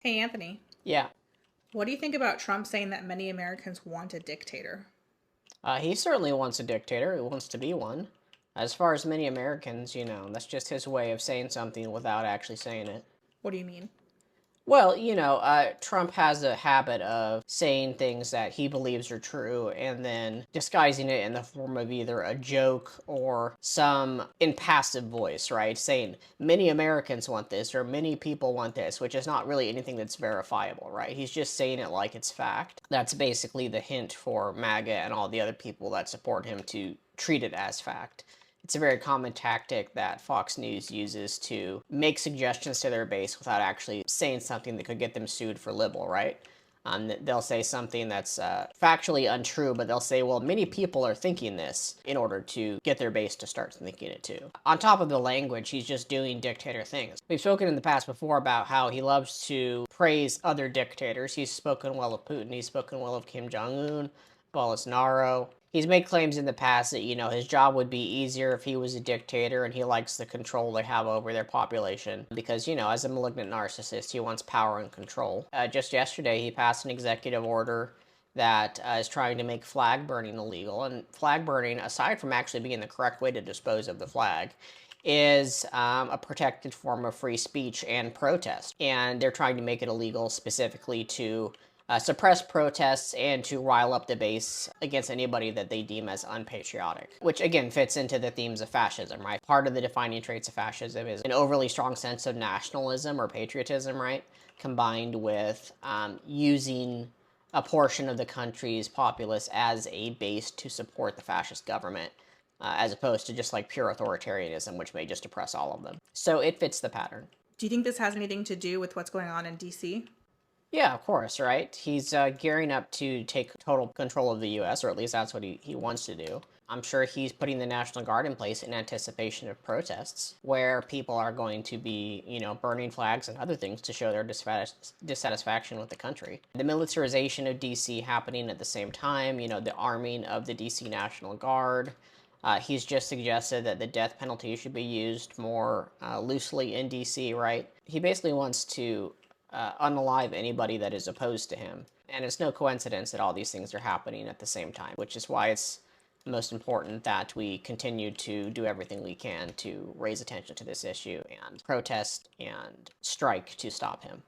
Hey, Anthony, Yeah, what do you think about Trump saying that many Americans want a dictator? he certainly wants a dictator. He wants to be one. As far as many Americans, that's just his way of saying something without actually saying it. What do you mean? Well, Trump has a habit of saying things that he believes are true and then disguising it in the form of either a joke or some impassive voice, right? Saying many Americans want this or many people want this, which is not really anything that's verifiable, right? He's just saying it like it's fact. That's basically the hint for MAGA and all the other people that support him to treat it as fact. It's a very common tactic that Fox News uses to make suggestions to their base without actually saying something that could get them sued for libel, right? They'll say something that's factually untrue, but they'll say, well, many people are thinking this in order to get their base to start thinking it too. On top of the language, he's just doing dictator things. We've spoken in the past before about how he loves to praise other dictators. He's spoken well of Putin, he's spoken well of Kim Jong-un, Bolsonaro. He's made claims in the past that, his job would be easier if he was a dictator and he likes the control they have over their population. Because, as a malignant narcissist, he wants power and control. Just yesterday, he passed an executive order that is trying to make flag burning illegal. And flag burning, aside from actually being the correct way to dispose of the flag, is a protected form of free speech and protest. And they're trying to make it illegal specifically to suppress protests and to rile up the base against anybody that they deem as unpatriotic, which again fits into the themes of fascism, right? Part of the defining traits of fascism is an overly strong sense of nationalism or patriotism, right? Combined with using a portion of the country's populace as a base to support the fascist government. As opposed to just like pure authoritarianism, which may just oppress all of them. So it fits the pattern. Do you think this has anything to do with what's going on in DC? Yeah, of course, right? He's gearing up to take total control of the U.S., or at least that's what he wants to do. I'm sure he's putting the National Guard in place in anticipation of protests where people are going to be, burning flags and other things to show their dissatisfaction with the country. The militarization of D.C. happening at the same time, the arming of the D.C. National Guard. He's just suggested that the death penalty should be used more loosely in D.C., right? He basically wants to unalive anybody that is opposed to him. And it's no coincidence that all these things are happening at the same time, which is why it's most important that we continue to do everything we can to raise attention to this issue and protest and strike to stop him.